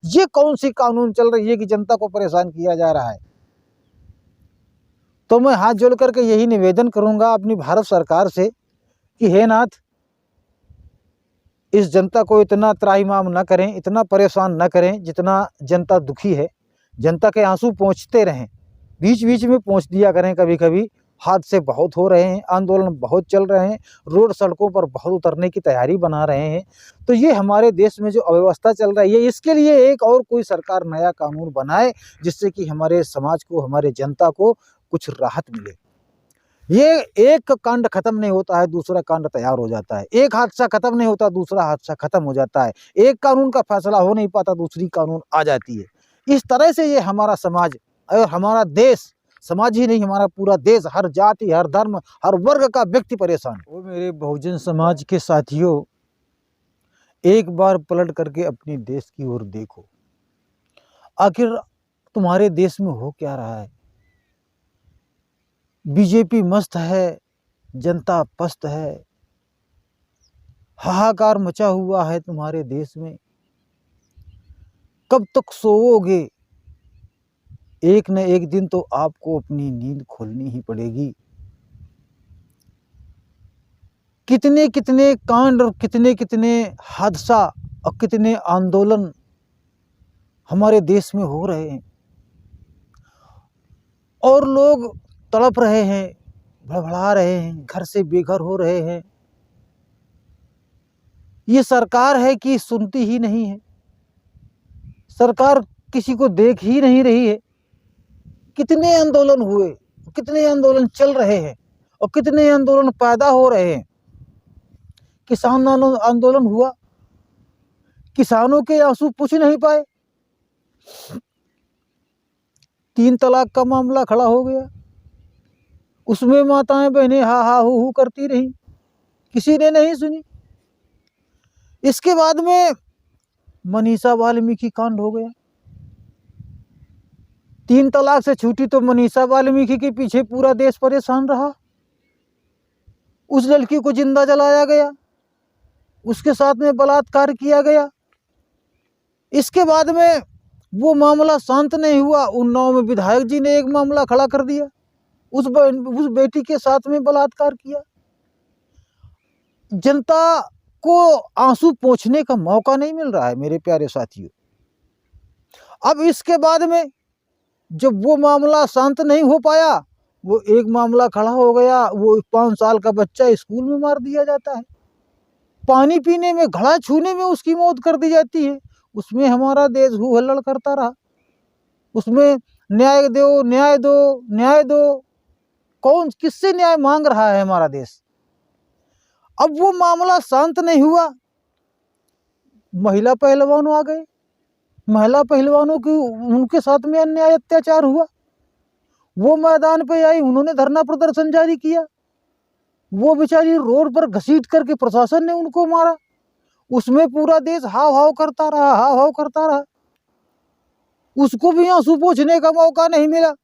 ये कौन सी कानून चल रही है कि जनता को परेशान किया जा रहा है। तो मैं हाथ जोड़ करके यही निवेदन करूंगा अपनी भारत सरकार से कि हे नाथ, इस जनता को इतना त्राहिमाम न करें, इतना परेशान न करें, जितना जनता दुखी है। जनता के आंसू पहुँचते रहें, बीच बीच में पहुँच दिया करें। कभी कभी हादसे बहुत हो रहे हैं, आंदोलन बहुत चल रहे हैं, रोड सड़कों पर बहुत उतरने की तैयारी बना रहे हैं। तो ये हमारे देश में जो अव्यवस्था चल रही है, इसके लिए एक और कोई सरकार नया कानून बनाए, जिससे कि हमारे समाज को, हमारे जनता को कुछ राहत मिले। ये एक कांड खत्म नहीं होता है, दूसरा कांड तैयार हो जाता है। एक हादसा खत्म नहीं होता, दूसरा हादसा खत्म हो जाता है। एक कानून का फैसला हो नहीं पाता, दूसरी कानून आ जाती है। इस तरह से ये हमारा समाज और हमारा देश, समाज ही नहीं, हमारा पूरा देश, हर जाति, हर धर्म, हर वर्ग का व्यक्ति परेशान। वो मेरे बहुजन समाज के साथियों, एक बार पलट करके अपने देश की ओर देखो। आखिर तुम्हारे देश में हो क्या रहा है? बीजेपी मस्त है, जनता पस्त है, हाहाकार मचा हुआ है तुम्हारे देश में। कब तक सोओगे? एक न एक दिन तो आपको अपनी नींद खोलनी ही पड़ेगी। कितने कितने कांड और कितने कितने हादसा और कितने आंदोलन हमारे देश में हो रहे हैं, और लोग तड़प रहे हैं, भड़बड़ा रहे हैं, घर से बेघर हो रहे हैं। ये सरकार है कि सुनती ही नहीं है। सरकार किसी को देख ही नहीं रही है। कितने आंदोलन हुए, कितने आंदोलन चल रहे हैं और कितने आंदोलन पैदा हो रहे हैं। किसान आंदोलन हुआ, किसानों के आंसू पूछ नहीं पाए। 3 तलाक का मामला खड़ा हो गया, उसमें माताएं बहनें हा हा हू करती रही, किसी ने नहीं सुनी। इसके बाद में मनीषा वाल्मीकि कांड हो गया। 3 तलाक से छूटी तो मनीषा वाल्मीकि के पीछे पूरा देश परेशान रहा। उस लड़की को जिंदा जलाया गया, उसके साथ में बलात्कार किया गया। इसके बाद में वो मामला शांत नहीं हुआ। उन्नाव में विधायक जी ने एक मामला खड़ा कर दिया, उस बेटी के साथ में बलात्कार किया। जनता को आंसू पोंछने का मौका नहीं मिल रहा है मेरे प्यारे साथियों। अब इसके बाद में जब वो मामला शांत नहीं हो पाया, वो एक मामला खड़ा हो गया। वो 5 साल का बच्चा स्कूल में मार दिया जाता है, पानी पीने में, घड़ा छूने में उसकी मौत कर दी जाती है। उसमें हमारा देश हू हल्लड़ करता रहा, उसमें न्याय दो, न्याय दो, न्याय दो। कौन किससे न्याय मांग रहा है हमारा देश? अब वो मामला शांत नहीं हुआ, महिला पहलवान आ गए। महिला पहलवानों की, उनके साथ में अन्याय अत्याचार हुआ। वो मैदान पे आई, उन्होंने धरना प्रदर्शन जारी किया। वो बेचारी रोड पर घसीट करके प्रशासन ने उनको मारा। उसमें पूरा देश हाव हाव करता रहा, हाव हाव करता रहा। उसको भी आंसू पोंछने का मौका नहीं मिला।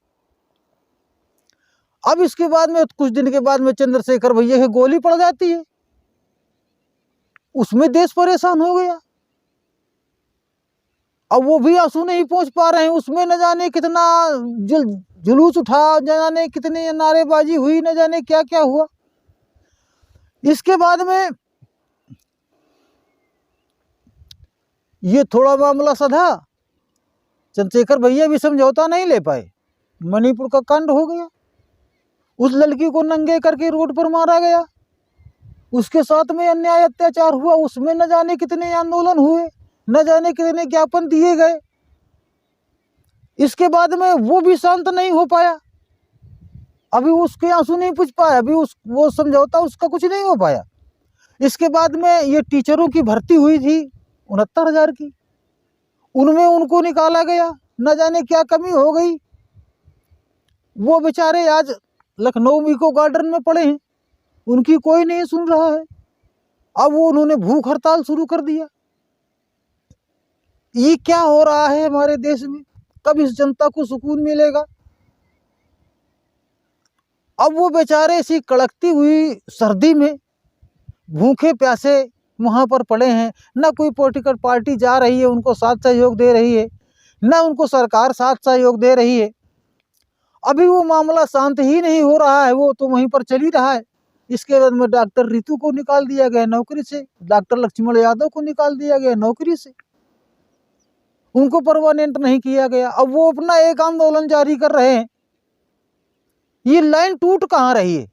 अब इसके बाद में कुछ दिन के बाद में चंद्रशेखर भैया की गोली पड़ जाती है, उसमें देश परेशान हो गया। अब वो भी आंसू नहीं पहुंच पा रहे हैं, उसमें न जाने कितना जुलूस उठा, न जाने कितने नारेबाजी हुई, न जाने क्या क्या हुआ। इसके बाद में ये थोड़ा मामला सधा, चंद्रशेखर भैया भी समझौता नहीं ले पाए, मणिपुर का कांड हो गया। उस लड़की को नंगे करके रोड पर मारा गया, उसके साथ में अन्याय अत्याचार हुआ। उसमें न जाने कितने आंदोलन हुए, न जाने कितने ज्ञापन दिए गए। इसके बाद में वो भी शांत नहीं हो पाया, अभी उसके आंसू नहीं पूछ पाया, अभी वो समझौता उसका कुछ नहीं हो पाया। इसके बाद में ये टीचरों की भर्ती हुई थी 69,000 की, उनमें उनको निकाला गया, न जाने क्या कमी हो गई। वो बेचारे आज लखनऊ इको गार्डन में पड़े हैं, उनकी कोई नहीं सुन रहा है। अब वो उन्होंने भूख हड़ताल शुरू कर दिया। ये क्या हो रहा है हमारे देश में? कब इस जनता को सुकून मिलेगा? अब वो बेचारे इसी कड़कती हुई सर्दी में भूखे प्यासे वहाँ पर पड़े हैं, ना कोई पॉलिटिकल पार्टी जा रही है उनको साथ सहयोग दे रही है, ना उनको सरकार साथ सहयोग दे रही है। अभी वो मामला शांत ही नहीं हो रहा है, वो तो वहीं पर चल ही रहा है। इसके बाद में डॉक्टर रितु को निकाल दिया गया नौकरी से, डॉक्टर लक्ष्मण यादव को निकाल दिया गया नौकरी से, उनको परमानेंट नहीं किया गया। अब वो अपना एक आंदोलन जारी कर रहे हैं। ये लाइन टूट कहाँ रही है?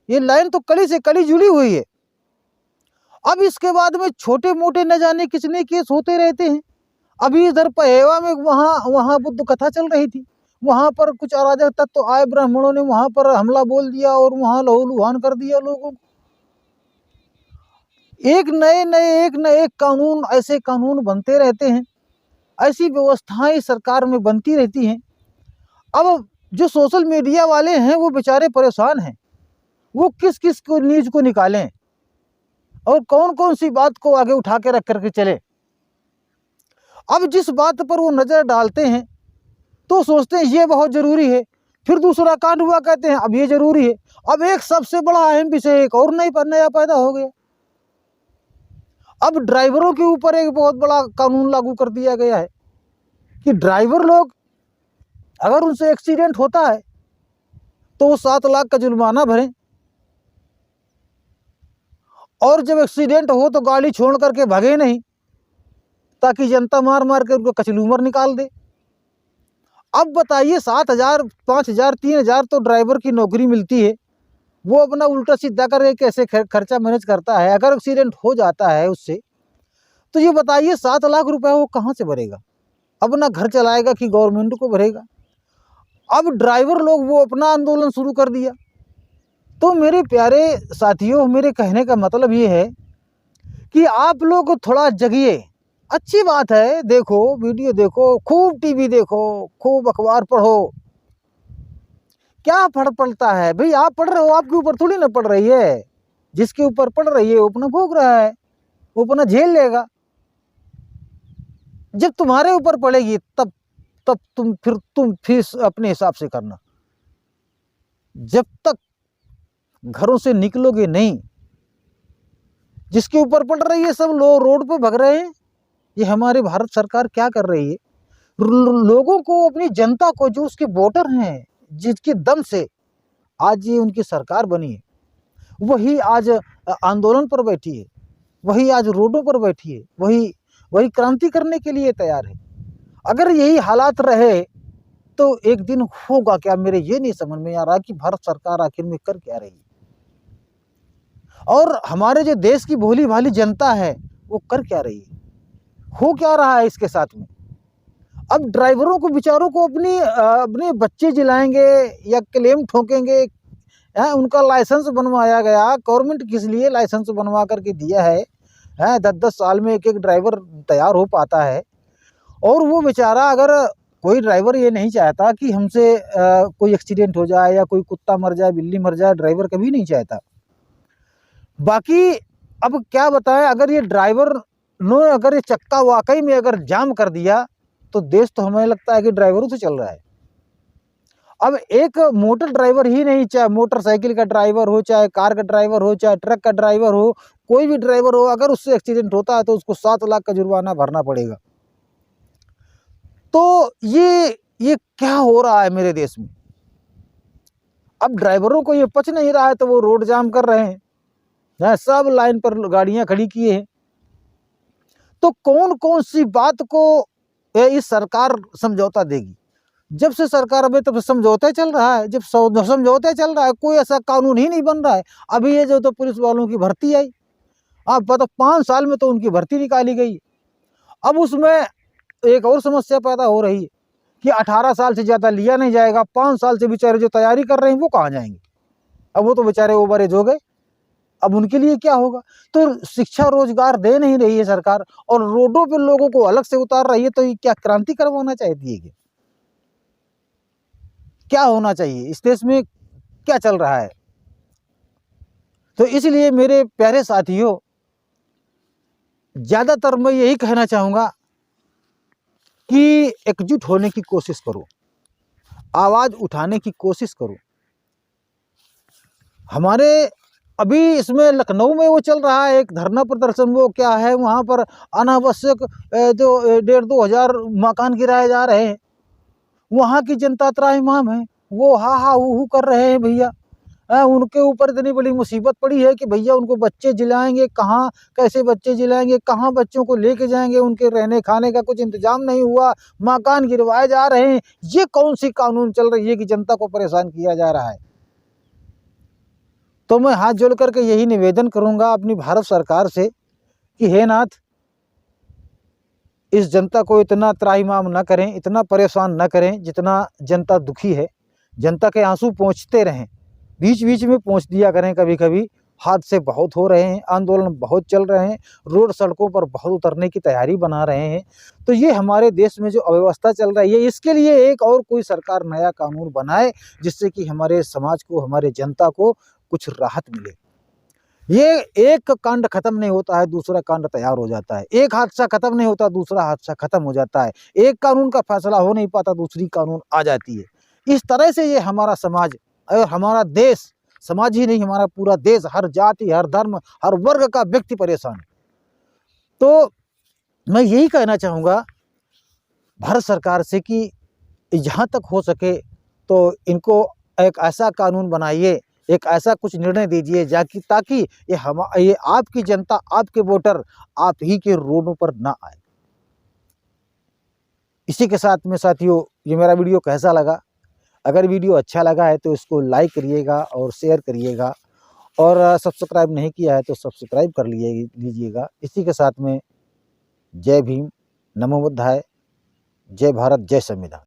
ये लाइन तो कड़ी से कड़ी जुड़ी हुई है। अब इसके बाद में छोटे मोटे न जाने कितने केस होते रहते हैं। अभी इधर पहेवा में वहाँ बुद्ध कथा चल रही थी, वहाँ पर कुछ अराजक तत्व तो आए, ब्राह्मणों ने वहाँ पर हमला बोल दिया और वहाँ लहूलुहान कर दिया लोगों को। एक न एक कानून, ऐसे कानून बनते रहते हैं, ऐसी व्यवस्थाएं सरकार में बनती रहती हैं। अब जो सोशल मीडिया वाले हैं वो बेचारे परेशान हैं, वो किस किस को न्यूज को निकालें और कौन कौन सी बात को आगे उठा के रख करके चले। अब जिस बात पर वो नज़र डालते हैं तो सोचते हैं ये बहुत ज़रूरी है, फिर दूसरा कांड हुआ कहते हैं अब ये ज़रूरी है। अब एक सबसे बड़ा अहम विषय एक और नया पैदा हो गया। अब ड्राइवरों के ऊपर एक बहुत बड़ा कानून लागू कर दिया गया है कि ड्राइवर लोग अगर उनसे एक्सीडेंट होता है तो वो 7 लाख का जुर्माना भरें, और जब एक्सीडेंट हो तो गाड़ी छोड़ करके भागे नहीं, ताकि जनता मार मार के उनको कचलूमर निकाल दे। अब बताइए 7,000, 5,000, 3,000 तो ड्राइवर की नौकरी मिलती है, वो अपना उल्टा सीधा करके कैसे खर्चा मैनेज करता है। अगर एक्सीडेंट हो जाता है उससे तो ये बताइए 7 लाख रुपए वो कहाँ से भरेगा? अपना घर चलाएगा कि गवर्नमेंट को भरेगा? अब ड्राइवर लोग वो अपना आंदोलन शुरू कर दिया। तो मेरे प्यारे साथियों, मेरे कहने का मतलब ये है कि आप लोग थोड़ा जगिए। अच्छी बात है, देखो वीडियो देखो, खूब टीवी देखो, खूब अखबार पढ़ो, क्या फर्क पड़ता है भाई? आप पढ़ रहे हो, आपके ऊपर थोड़ी ना पड़ रही है। जिसके ऊपर पड़ रही है वो अपना भोग रहा है, वो अपना झेल लेगा। जब तुम्हारे ऊपर पड़ेगी तब तब तुम फिर अपने हिसाब से करना। जब तक घरों से निकलोगे नहीं, जिसके ऊपर पड़ रही है सब लोग रोड पर भग रहे हैं। ये हमारी भारत सरकार क्या कर रही है? लोगों को, अपनी जनता को, जो उसके वोटर हैं, जिसके दम से आज ये उनकी सरकार बनी है, वही आज आंदोलन पर बैठी है, वही आज रोडों पर बैठी है, वही क्रांति करने के लिए तैयार है। अगर यही हालात रहे तो एक दिन होगा क्या? मेरे ये नहीं समझ में आ रहा कि भारत सरकार आखिर में कर क्या रही है, और हमारे जो देश की भोली भाली जनता है वो कर क्या रही है, हो क्या रहा है इसके साथ में। अब ड्राइवरों को बेचारों को अपने बच्चे जिलाएंगे या क्लेम ठोकेंगे। उनका लाइसेंस बनवाया गया, गवर्नमेंट किस लिए लाइसेंस बनवा करके दिया है? 10-10 साल में एक ड्राइवर तैयार हो पाता है, और वो बेचारा, अगर कोई ड्राइवर ये नहीं चाहता कि हमसे कोई एक्सीडेंट हो जाए या कोई कुत्ता मर जाए, बिल्ली मर जाए, ड्राइवर कभी नहीं चाहता। बाकी अब क्या बताएं, अगर ये ड्राइवर ने अगर ये चक्का वाकई में अगर जाम कर दिया तो देश तो हमें लगता है कि ड्राइवरों से चल रहा है। अब एक मोटर ड्राइवर ही नहीं, चाहे मोटरसाइकिल का ड्राइवर हो, चाहे कार का ड्राइवर हो, चाहे ट्रक का ड्राइवर हो, कोई भी ड्राइवर हो, अगर उससे एक्सीडेंट होता है तो उसको 7 लाख का जुर्माना भरना पड़ेगा। तो ये क्या हो रहा है मेरे देश में? अब ड्राइवरों को ये पच नहीं रहा है तो वो रोड जाम कर रहे हैं, सब लाइन पर गाड़ियां खड़ी किए हैं। तो कौन कौन सी बात को इस सरकार समझौता देगी? जब से सरकार अभी तब समझौता चल रहा है, जब समझौता चल रहा है, कोई ऐसा कानून ही नहीं बन रहा है। अभी ये जो तो पुलिस वालों की भर्ती आई, आप बताओ 5 साल में तो उनकी भर्ती निकाली गई। अब उसमें एक और समस्या पैदा हो रही है कि 18 साल से ज़्यादा लिया नहीं जाएगा। 5 साल से बेचारे जो तैयारी कर रहे हैं वो कहाँ जाएंगे? अब वो तो बेचारे ओवर एज हो गए, अब उनके लिए क्या होगा? तो शिक्षा रोजगार दे नहीं रही है सरकार, और रोडों पे लोगों को अलग से उतार रही है। तो ये क्या क्रांति करवाना चाहती है? क्या होना चाहिए इस देश में? क्या चल रहा है? तो इसलिए मेरे प्यारे साथियों, ज्यादातर मैं यही कहना चाहूंगा कि एकजुट होने की कोशिश करो, आवाज उठाने की कोशिश करो। हमारे अभी इसमें लखनऊ में वो चल रहा है एक धरना प्रदर्शन, वो क्या है वहाँ पर अनावश्यक जो 1,500-2 हज़ार मकान गिराए जा रहे हैं। वहाँ की जनता त्राहिमाम है, वो हा हा हू कर रहे हैं भैया। उनके ऊपर इतनी बड़ी मुसीबत पड़ी है कि भैया उनको बच्चे जिलाएंगे कहाँ, कैसे बच्चे जिलाएंगे, कहाँ बच्चों को लेके जाएंगे, उनके रहने खाने का कुछ इंतजाम नहीं हुआ, मकान गिरवाए जा रहे हैं। ये कौन सी कानून चल रही है कि जनता को परेशान किया जा रहा है। तो मैं हाथ जोड़ करके यही निवेदन करूंगा अपनी भारत सरकार से कि हे नाथ, इस जनता को इतना त्राहिमाम न करें, इतना परेशान न करें, जितना जनता दुखी है। जनता के आंसू पहुँचते रहें, बीच बीच में पहुँच दिया करें। कभी कभी हादसे बहुत हो रहे हैं, आंदोलन बहुत चल रहे हैं, रोड सड़कों पर बहुत उतरने की तैयारी बना रहे हैं। तो ये हमारे देश में जो अव्यवस्था चल रही है, इसके लिए एक और कोई सरकार नया कानून बनाए, जिससे कि हमारे समाज को, हमारे जनता को कुछ राहत मिले। ये एक कांड खत्म नहीं होता है, दूसरा कांड तैयार हो जाता है। एक हादसा खत्म नहीं होता, दूसरा हादसा खत्म हो जाता है। एक कानून का फैसला हो नहीं पाता, दूसरी कानून आ जाती है। इस तरह से ये हमारा समाज और हमारा देश, समाज ही नहीं हमारा पूरा देश, हर जाति, हर धर्म, हर वर्ग का व्यक्ति परेशान है। तो मैं यही कहना चाहूँगा भारत सरकार से कि जहाँ तक हो सके तो इनको एक ऐसा कानून बनाइए, एक ऐसा कुछ निर्णय दीजिए ताकि ये आपकी जनता, आपके वोटर आप ही के रोडों पर ना आए। इसी के साथ में साथियों, ये मेरा वीडियो कैसा लगा? अगर वीडियो अच्छा लगा है तो इसको लाइक करिएगा और शेयर करिएगा, और सब्सक्राइब नहीं किया है तो सब्सक्राइब कर लीजिएगा। इसी के साथ में जय भीम, नमो बुद्धाय, जय भारत, जय संविधान।